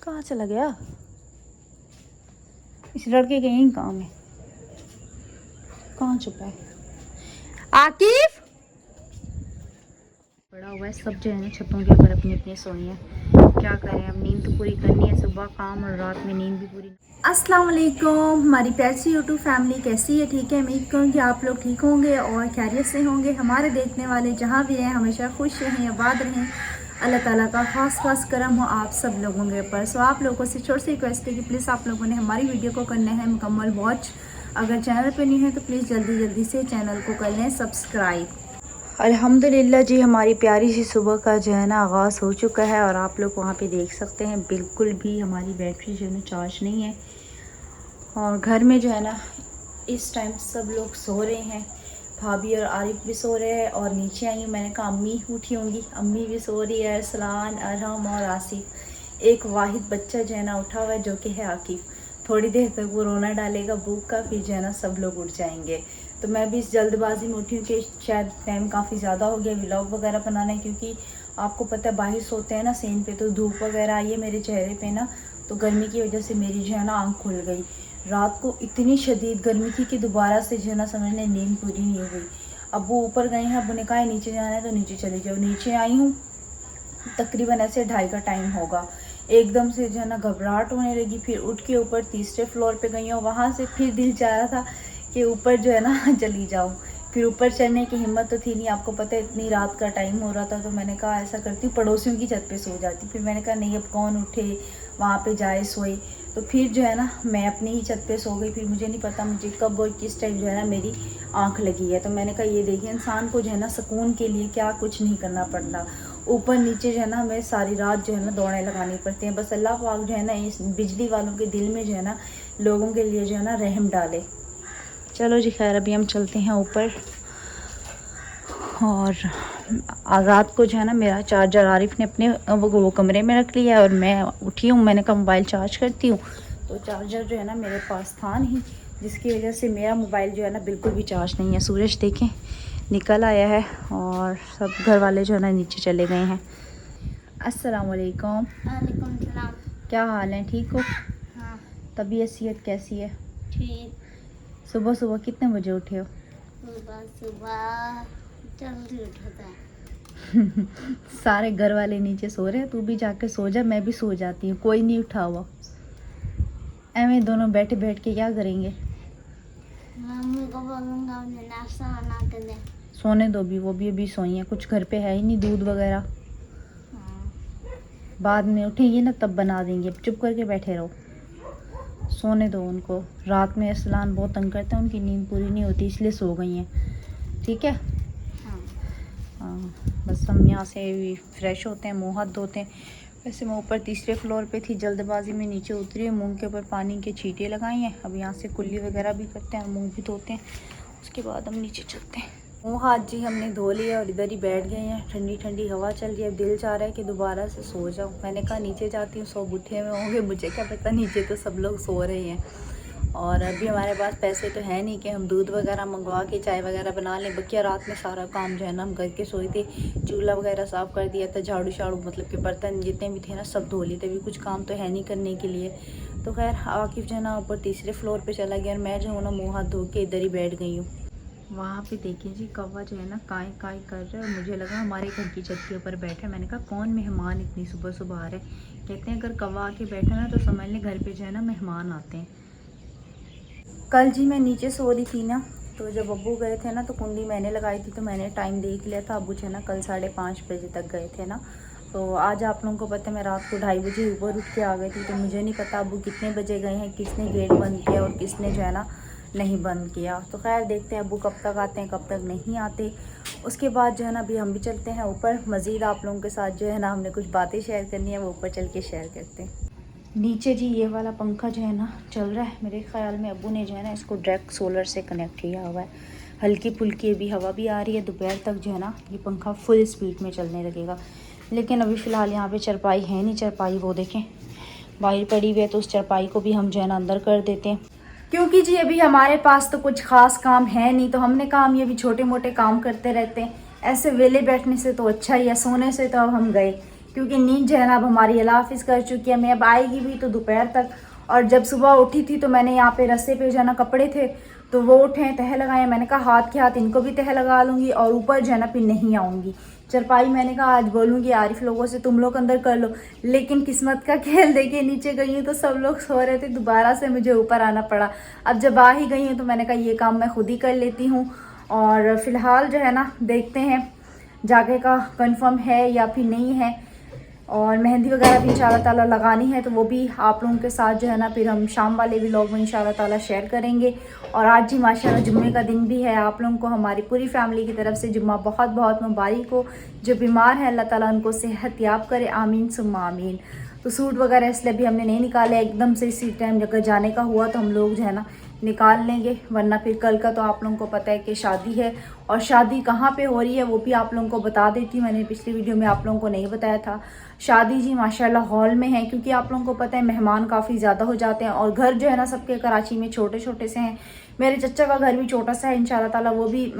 कहाँ चला गया? इस लड़के के यही काम है। कहाँ छुपा है? आकिफ बड़ा हुआ है, सब जो है ना छतों के ऊपर अपनी अपनी सोई है। क्या करें, अब नींद तो पूरी करनी है, सुबह काम और रात में नींद भी पूरी। अस्सलाम वालेकुम, हमारी प्यारी सी यूट्यूब फैमिली कैसी है? ठीक है, उम्मीद करूँ कि आप लोग ठीक होंगे और खैरियत से होंगे। हमारे देखने वाले जहाँ भी हैं हमेशा खुश रहें, आबाद रहें। अल्लाह ताला का खास करम हो आप सब लोगों के ऊपर। सो आप लोगों से छोटी सी रिक्वेस्ट है कि प्लीज़ आप लोगों ने हमारी वीडियो को करना है मुकम्मल वॉच। अगर चैनल पर नहीं है तो प्लीज़ जल्दी से चैनल को कर लें सब्सक्राइब। अल्हम्दुलिल्लाह जी, हमारी प्यारी सी सुबह का जो है ना आगाज़ हो चुका है और आप लोग वहाँ पे देख सकते हैं बिल्कुल भी हमारी बैटरी जो है ना चार्ज नहीं है। और घर में जो है ना इस टाइम सब लोग सो रहे हैं, भाभी और आरिफ भी सो रहे हैं। और नीचे आई हूँ, मैंने कहा अम्मी उठी होंगी, अम्मी भी सो रही है, अरसलान, अरहम और आसिफ। एक वाहिद बच्चा जो है ना उठा हुआ है जो कि है आकिफ। थोड़ी देर तक वो रोना डालेगा भूख का, फिर जो है ना सब लोग उठ जाएंगे। तो मैं भी इस जल्दबाजी में उठी हूँ कि शायद टाइम काफ़ी ज़्यादा हो गया व्लॉग वगैरह बनाना है, क्योंकि आपको पता है बाहर सोते हैं ना सीन पे, तो धूप वगैरह आई है मेरे चेहरे पे ना, तो गर्मी की वजह से मेरी जो है ना आँख खुल गई। रात को इतनी शदीद गर्मी थी कि दोबारा से जो है ना समझ लें नींद पूरी नहीं हुई। अब वो ऊपर गए हैं, अबू ने कहा नीचे जाना है तो नीचे चले जाओ। नीचे आई हूँ, तकरीबन ऐसे 2:30 का टाइम होगा। एकदम से जो है ना घबराहट होने लगी, फिर उठ के ऊपर तीसरे फ्लोर पे गई हूँ। वहाँ से फिर दिल चाह रहा था कि ऊपर जो है ना चली जाऊँ, फिर ऊपर चढ़ने की हिम्मत तो थी नहीं, आपको पता है इतनी रात का टाइम हो रहा था। तो मैंने कहा ऐसा करती हूँ पड़ोसियों की छत पे सो जाती। फिर मैंने कहा नहीं, अब कौन उठे वहाँ पे जाए सोए। तो फिर जो है ना मैं अपनी ही छत पे सो गई। फिर मुझे नहीं पता मुझे कब और किस टाइम जो है ना मेरी आँख लगी है। तो मैंने कहा ये देखिए, इंसान को जो है ना सुकून के लिए क्या कुछ नहीं करना पड़ता, ऊपर नीचे जो है ना हमें सारी रात जो है ना दौड़ें लगानी पड़ती हैं। बस अल्लाह पाक जो है ना इस बिजली वालों के दिल में जो है ना लोगों के लिए जो है ना रहम डाले। चलो जी खैर, अभी हम चलते हैं ऊपर। और रात को जो है ना मेरा चार्जर आरिफ ने अपने वो कमरे में रख लिया है और मैं उठी हूँ, मैंने कहा मोबाइल चार्ज करती हूँ। तो चार्जर जो है ना मेरे पास था नहीं, जिसकी वजह से मेरा मोबाइल जो है ना बिल्कुल भी चार्ज नहीं है। सूरज देखें निकल आया है और सब घर वाले जो है ना नीचे चले गए हैं। अस्सलाम वालेकुम। वालेकुम सलाम। क्या हाल है, ठीक हो? हाँ तबीयत सेहत कैसी है? ठीक। सुबह सुबह कितने बजे उठे हो? सुबह जल्दी उठा था। सारे घर वाले नीचे सो रहे हैं, तू भी जाके सो जा, मैं भी सो जाती हूँ, कोई नहीं उठा हुआ। ऐਵੇਂ दोनों बैठ के क्या करेंगे? मम्मी को बोलूँगा उन्हें नाश्ता बना के दे। सोने दो भी, वो भी अभी सोई हैं, कुछ घर पे है ही नहीं दूध वगैरह। हाँ। बाद में उठेंगी ना तब बना देंगे, चुप करके बैठे रहो, सोने दो उनको। रात में असलान बहुत तंग करते हैं, उनकी नींद पूरी नहीं होती इसलिए सो गई हैं, ठीक है? हाँ। हाँ, बस हम यहाँ से फ्रेश होते हैं, मुँह हाथ धोते हैं। वैसे मैं ऊपर तीसरे फ्लोर पे थी, जल्दबाजी में नीचे उतरी हूँ, मुँह के ऊपर पानी के छींटे लगाई हैं। अब यहाँ से कुल्ली वगैरह भी करते हैं और मुँह भी धोते हैं, उसके बाद हम नीचे चलते हैं। मुँह हाथ जी हमने धो लिया और इधर ही बैठ गए हैं, ठंडी ठंडी हवा चल रही है। अब दिल चाह रहा है कि दोबारा से सो जाऊँ। मैंने कहा नीचे जाती हूँ, सब उठे हुए होंगे, मुझे क्या पता, नीचे तो सब लोग सो रहे हैं। और अभी हमारे पास पैसे तो है नहीं कि हम दूध वगैरह मंगवा के चाय वगैरह बना लें। बल्कि रात में सारा काम जो है ना हम करके सोए थे, चूल्हा वगैरह साफ़ कर दिया था, झाड़ू शाड़ू मतलब कि बर्तन जितने भी थे ना सब धो लिए थे। अभी कुछ काम तो है नहीं करने के लिए। तो खैर आकिफ जो है ना ऊपर तीसरे फ्लोर पे चला गया और मैं जो हूँ ना मुँह हाथ धो के इधर ही बैठ गई हूँ। वहाँ पे देखिए जी कौवा जो है ना काई काई कर रहा है और मुझे लगा हमारे घर की छत के ऊपर बैठे। मैंने कहा कौन मेहमान इतनी सुबह सुबह आ रहे हैं। कहते हैं अगर कौवा आके बैठा ना तो समझ लें घर पे जो है ना मेहमान आते हैं। कल जी मैं नीचे सो रही थी ना, तो जब अब्बू गए थे ना तो कुंडी मैंने लगाई थी, तो मैंने टाइम देख लिया था। अब्बू जो है ना कल 5:30 बजे तक गए थे ना, तो आज आप लोगों को पता है मैं रात को 2:30 बजे ऊपर उठ के आ गई थी। तो मुझे नहीं पता अब्बू कितने बजे गए हैं, किसने गेट बंद किया और किसने जो है ना नहीं बंद किया। तो खैर देखते हैं अब्बू कब तक आते हैं कब तक नहीं आते। उसके बाद जो है ना अभी हम भी चलते हैं ऊपर। मज़ीद आप लोगों के साथ जो है ना हमने कुछ बातें शेयर करनी है, वो ऊपर चल के शेयर करते हैं। नीचे जी ये वाला पंखा जो है ना चल रहा है, मेरे ख्याल में अब्बू ने जो है ना इसको डायरेक्ट सोलर से कनेक्ट किया हुआ है। हल्की फुल्की अभी हवा भी आ रही है, दोपहर तक जो है ना ये पंखा फुल स्पीड में चलने लगेगा। लेकिन अभी फ़िलहाल यहाँ पे चरपाई है नहीं, चरपाई वो देखें बाहर पड़ी हुई है, तो उस चरपाई को भी हम जो है ना अंदर कर देते हैं, क्योंकि जी अभी हमारे पास तो कुछ ख़ास काम है नहीं। तो हमने कहा हम ये भी छोटे मोटे काम करते रहते हैं, ऐसे वेले बैठने से तो अच्छा ही है, सोने से तो अब हम गए। क्योंकि नींद जो है ना अब हमारी अल्लाह हाफिज़ कर चुकी है। मैं अब आएगी भी तो दोपहर तक, और जब सुबह उठी थी तो मैंने यहाँ पे रस्से पे जो है ना कपड़े थे तो वो उठे, तह लगाए। मैंने कहा हाथ के हाथ इनको भी तह लगा लूँगी और ऊपर जो है ना फिर नहीं आऊँगी चरपाई। मैंने कहा आज बोलूँगी आरिफ लोगों से तुम लोग अंदर कर लो, लेकिन किस्मत का खेल देखिए नीचे गई हूँ तो सब लोग सो रहे थे, दोबारा से मुझे ऊपर आना पड़ा। अब जब आ ही गई हूँ तो मैंने कहा ये काम मैं खुद ही कर लेती हूँ। और फ़िलहाल जो है ना देखते हैं जाके का कंफर्म है या फिर नहीं है। और मेहंदी वगैरह भी इंशाल्लाह ताला लगानी है तो वो भी आप लोगों के साथ जो है ना फिर हम शाम वाले व्लॉग में इंशाल्लाह ताला शेयर करेंगे। और आज ही माशाल्लाह जुम्मे का दिन भी है। आप लोगों को हमारी पूरी फैमिली की तरफ से जुम्मा बहुत बहुत मुबारक हो। जो बीमार है अल्लाह ताला उनको सेहत याब करे, आमीन सुम्मा आमीन। तो सूट वगैरह इसलिए भी हमने नहीं निकाले, एकदम से इसी टाइम अगर जाने का हुआ तो हम लोग जो है ना निकाल लेंगे, वरना फिर कल का तो आप लोगों को पता है कि शादी है। और शादी कहाँ पे हो रही है वो भी आप लोगों को बता देती हूँ, मैंने पिछली वीडियो में आप लोगों को नहीं बताया था। शादी जी माशाल्लाह हॉल में है, क्योंकि आप लोगों को पता है मेहमान काफ़ी ज़्यादा हो जाते हैं और घर जो है ना सबके कराची में छोटे छोटे से हैं। मेरे चचा का घर भी छोटा सा है, इंशाल्लाह ताला वो भी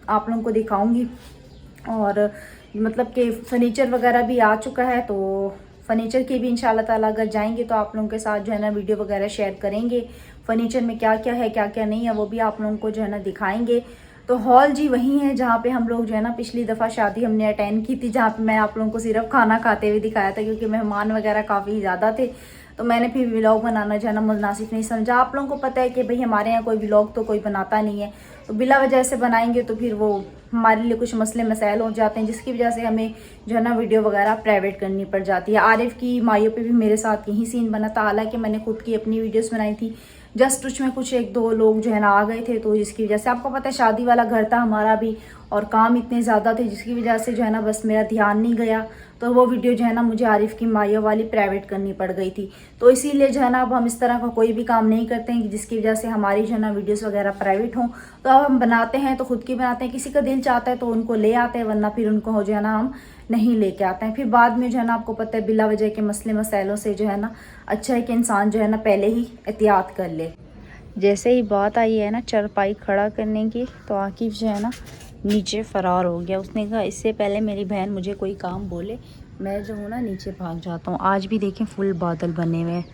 आप लोगों को दिखाऊँगी। और मतलब कि फ़र्नीचर वगैरह भी आ चुका है, तो फ़र्नीचर की भी इंशाल्लाह ताला अगर जाएंगे तो आप लोगों के साथ जो है ना वीडियो वगैरह शेयर करेंगे। फ़र्नीचर में क्या क्या है क्या क्या नहीं है वो भी आप लोगों को जो है ना दिखाएंगे। तो हॉल जी वही है जहाँ पे हम लोग जो है ना पिछली दफ़ा शादी हमने अटेंड की थी, जहाँ पे मैं आप लोगों को सिर्फ खाना खाते हुए दिखाया था, क्योंकि मेहमान वगैरह काफ़ी ज़्यादा थे। तो मैंने फिर व्लॉग बनाना जो है ना मुनासिब नहीं समझा। आप लोगों को पता है कि भाई हमारे यहाँ कोई व्लॉग तो कोई बनाता नहीं है, तो बिला वजह से बनाएंगे तो फिर वो हमारे लिए कुछ मसले मसाइल हो जाते हैं, जिसकी वजह से हमें जो है ना वीडियो वगैरह प्राइवेट करनी पड़ जाती है। आरिफ की माइयों पे भी मेरे साथ यही सीन बना था, हालांकि मैंने खुद की अपनी वीडियोस बनाई थी, जस्ट उसमें कुछ एक दो लोग जो है ना आ गए थे, तो जिसकी वजह से आपको पता है शादी वाला घर था हमारा भी और काम इतने ज़्यादा थे, जिसकी वजह से जो है ना बस मेरा ध्यान नहीं गया। तो वो वीडियो जो है ना मुझे आरिफ की माइयों वाली प्राइवेट करनी पड़ गई थी। तो इसीलिए जो है ना अब हम इस तरह का कोई भी काम नहीं करते हैं जिसकी वजह से हमारी जो है ना वीडियोस वगैरह प्राइवेट हों। तो अब हम बनाते हैं तो खुद की बनाते हैं, किसी का दिल चाहता है तो उनको ले आते हैं, वरना फिर उनको जो है ना हम नहीं लेके आते हैं। फिर बाद में जो है ना आपको पता है बिला वजह के मसले मसाइलों से जो है ना अच्छा है कि इंसान जो है ना पहले ही एहतियात कर ले। जैसे ही बात आई है ना चरपाई खड़ा करने की, तो आकिफ जो है ना नीचे फ़रार हो गया। उसने कहा इससे पहले मेरी बहन मुझे कोई काम बोले मैं जो हूँ ना नीचे भाग जाता हूँ। आज भी देखें फुल बादल बने हुए हैं।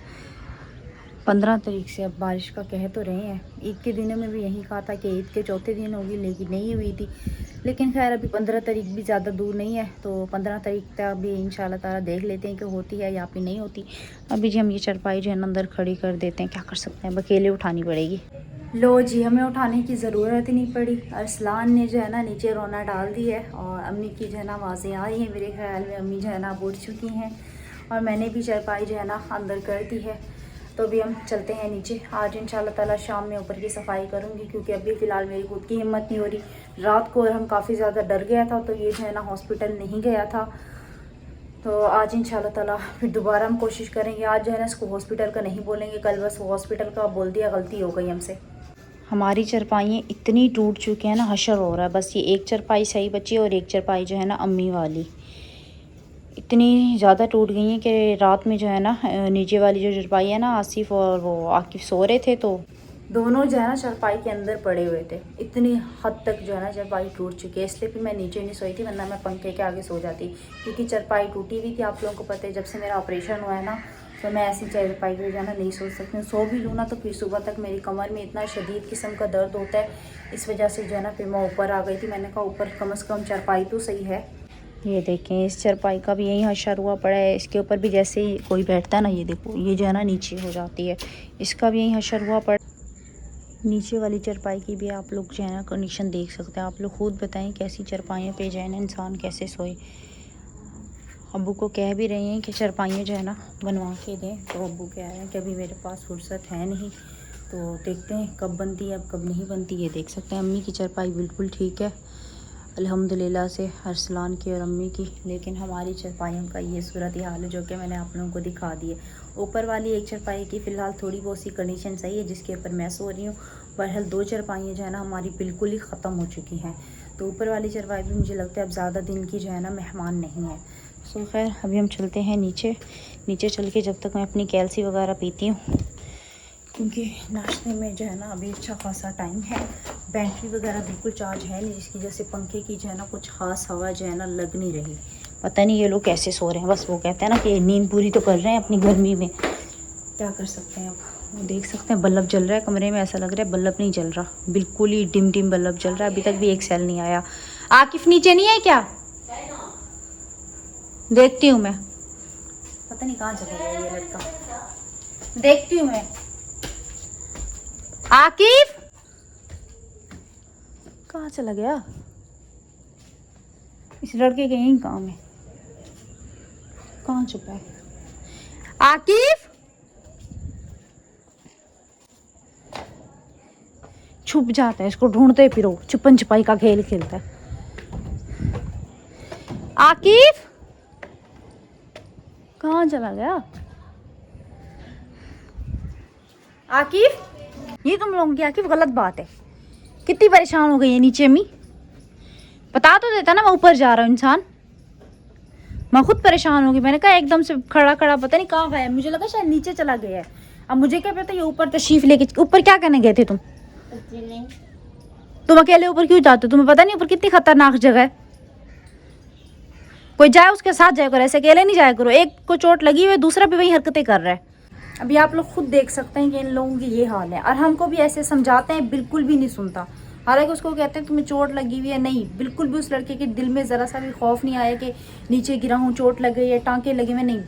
15 तारीख से अब बारिश का कह तो रहे हैं। ईद के दिनों में भी यही कहा था कि ईद के चौथे दिन होगी, लेकिन नहीं हुई थी। लेकिन खैर अभी 15 तारीख भी ज़्यादा दूर नहीं है, तो 15 तारीख तक भी इंशाल्लाह ताला देख लेते हैं कि होती है या फिर नहीं होती। अभी जी हम ये चरपाई जो है ना अंदर खड़ी कर देते हैं, क्या कर सकते हैं, अकेले उठानी पड़ेगी। लो जी, हमें उठाने की ज़रूरत ही नहीं पड़ी। अरसलान ने जो है ना नीचे रोना डाल दी है और अम्मी की जो है ना आवाज़ें आ रही हैं। मेरे ख्याल में अम्मी जो है ना उठ चुकी हैं और मैंने भी चरपाई जो है ना अंदर कर दी है। तो अभी हम चलते हैं नीचे। आज इंशाल्लाह ताला शाम में ऊपर की सफाई करूँगी, क्योंकि अभी फ़िलहाल मेरी खुद की हिम्मत नहीं हो रही। रात को हम काफ़ी ज़्यादा डर गया था, तो ये जो है ना हॉस्पिटल नहीं गया था। तो आज इंशाल्लाह ताला फिर दोबारा हम कोशिश करेंगे। आज जो है ना इसको हॉस्पिटल का नहीं बोलेंगे, कल बस हॉस्पिटल का बोल दिया, गलती हो गई हमसे। हमारी चरपाइयाँ इतनी टूट चुकी हैं ना, हशर हो रहा है। बस ये एक चरपाई सही बची है और एक चरपाई जो है ना अम्मी वाली इतनी ज़्यादा टूट गई हैं कि रात में जो है ना नीचे वाली जो चरपाई है ना आसिफ और वो आकिफ सो रहे थे, तो दोनों जो है ना चरपाई के अंदर पड़े हुए थे। इतनी हद तक जो है ना चरपाई टूट चुकी है, इसलिए फिर मैं नीचे नहीं सोई थी, वरना मैं पंखे के आगे सो जाती, क्योंकि चरपाई टूटी हुई थी। आप लोगों को पता है जब से मेरा ऑपरेशन हुआ है ना, तो मैं ऐसी चरपाई पे जाना नहीं सो सकती हूँ। सो भी लूँ ना तो फिर सुबह तक मेरी कमर में इतना शदीद किस्म का दर्द होता है। इस वजह से जो है ना फिर मैं ऊपर आ गई थी। मैंने कहा ऊपर कम से कम चरपाई तो सही है। ये देखें इस चरपाई का भी यही हशर हुआ पड़ा है। इसके ऊपर भी जैसे ही कोई बैठता है ना, ये देखो ये जो है ना नीचे हो जाती है, इसका भी यही हशर हुआ पड़ा। नीचे वाली चरपाई की भी आप लोग जो है ना कंडीशन देख सकते हैं। आप लोग खुद बताएं कैसी चरपाइयों पे जो है ना इंसान कैसे सोए। अब्बू को कह भी रहे हैं कि चरपाइयाँ जो है ना बनवा के दें, तो अब्बू कह रहे हैं कि अभी मेरे पास फुर्सत है नहीं, तो देखते हैं कब बनती है, अब कब नहीं बनती। ये देख सकते हैं अम्मी की चरपाई बिल्कुल ठीक है अल्हम्दुलिल्लाह से, अरसलान की और अम्मी की। लेकिन हमारी चरपाइयों का ये सूरत हाल है जो कि मैंने आप लोगों को दिखा दी है। ऊपर वाली एक चरपाई की फ़िलहाल थोड़ी बहुत सी कंडीशन सही है, जिसके ऊपर मैं सो रही हूँ। बहरहाल 2 चरपाइयाँ जो है ना हमारी बिल्कुल ही ख़त्म हो चुकी हैं। तो ऊपर वाली चरपाई भी मुझे लगता है अब ज़्यादा दिन की जो है ना मेहमान नहीं है। सो खैर अभी हम चलते हैं नीचे। नीचे चल के जब तक मैं अपनी कैल्सी वगैरह पीती हूँ, क्योंकि नाश्ते में जो है ना अभी अच्छा खासा टाइम है। बैटरी वगैरह बिल्कुल चार्ज है नहीं, जिसकी वजह से पंखे की जो है ना कुछ ख़ास हवा जो है ना लग नहीं रही। पता नहीं ये लोग कैसे सो रहे हैं। बस वो कहते हैं ना कि नींद पूरी तो कर रहे हैं अपनी गर्मी में, क्या कर सकते हैं अब। वो देख सकते हैं बल्ब जल रहा है कमरे में, ऐसा लग रहा है बल्ब नहीं जल रहा, बिल्कुल ही डिम डिम बल्ब जल रहा है। अभी तक भी एक सेल नहीं आया। आकिफ नीचे नहीं है क्या? देखती हूँ मैं, पता नहीं कहाँ चला गया ये लड़का, देखती हूँ मैं। आकिफ कहाँ चला गया? इस लड़के के यही काम है, कहाँ छुपा है? आकिफ छुप जाता है, इसको ढूंढते फिरो, छुपन छुपाई का खेल खेलता है। आकिफ कहाँ चला गया? आकिफ ये तुम लोगों की आकिफ गलत बात है। कितनी परेशान हो गई है नीचे अम्मी, बता तो देता ना मैं ऊपर जा रहा हूँ। इंसान मैं खुद परेशान हो गई, मैंने कहा एकदम से खड़ा खड़ा पता नहीं कहाँ गया, मुझे लगा शायद नीचे चला गया है। अब मुझे क्या पता ये ऊपर तशरीफ लेके, ऊपर क्या करने गए थे तुम? तुम अकेले ऊपर क्यों जाते हो? तुम्हें पता नहीं ऊपर कितनी खतरनाक जगह है। कोई जाए उसके साथ जाया करो, ऐसे अकेले नहीं जाया करो। एक को चोट लगी हुई है, दूसरा भी वही हरकतें कर रहा है। अभी आप लोग खुद देख सकते हैं कि इन लोगों की ये हाल है, और हमको भी ऐसे समझाते हैं, बिल्कुल भी नहीं सुनता। हालांकि उसको कहते हैं तुम्हें चोट लगी हुई है, नहीं, बिल्कुल भी उस लड़के के दिल में ज़रा सा भी खौफ नहीं आया कि नीचे गिरा हूँ, चोट लग गई है, टाँके लगे हुए, नहीं।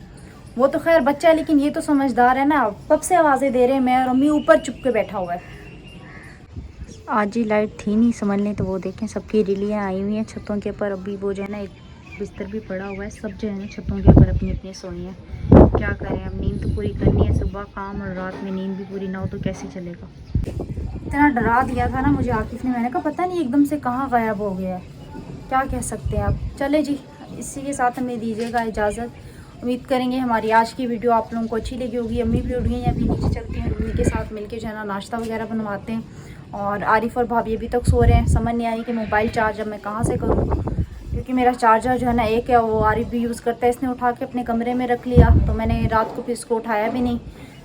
वो तो खैर बच्चा है, लेकिन ये तो समझदार है ना। कब से आवाज़ें दे रहे हैं, मैं और अम्मी ऊपर चुप के बैठा हुआ है। आज ही लाइट थी नहीं समझ लें, तो वो देखें सबकी रिलियाँ आई हुई हैं छतों के ऊपर। अभी वो जो है ना एक बिस्तर भी पड़ा हुआ है, सब जो है ना छतों के ऊपर अपनी अपनी सोई हैं। क्या करें, अब नींद तो पूरी करनी है, सुबह काम और रात में नींद भी पूरी ना हो तो कैसे चलेगा। इतना डरा दिया था ना मुझे आकिफ ने, मैंने कहा पता नहीं एकदम से कहाँ गायब हो गया है, क्या कह सकते हैं आप। चले जी, इसी के साथ हमें दीजिएगा इजाज़त। उम्मीद करेंगे हमारी आज की वीडियो आप लोगों को अच्छी लगी होगी। अम्मी भी उठ गई हैं, अभी नीचे चलती हैं, अम्मी के साथ मिलके जो है ना नाश्ता वगैरह बनवाते हैं। और आरिफ और भाभी अभी तक सो रहे हैं। समझ नहीं आई कि मोबाइल चार्ज अब मैं कहाँ से करूँ, क्योंकि मेरा चार्जर जो है ना एक है, वो आरिफ भी यूज़ करता है, इसने उठा के अपने कमरे में रख लिया, तो मैंने रात को फिर इसको उठाया भी नहीं।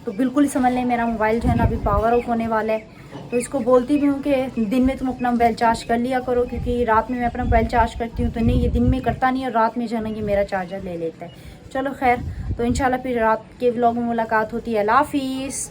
तो बिल्कुल ही समझ लें मेरा मोबाइल जो है ना अभी पावर ऑफ होने वाला है। तो इसको बोलती भी हूँ कि दिन में तुम अपना मोबाइल चार्ज कर लिया करो, क्योंकि रात में मैं अपना मोबाइल चार्ज करती हूँ तो नहीं, ये दिन में करता नहीं और रात में जो है ना ये मेरा चार्जर ले लेता है। चलो खैर, तो इंशाल्लाह फिर रात के व्लॉग में मुलाकात होती है। अल्लाह हाफिज़।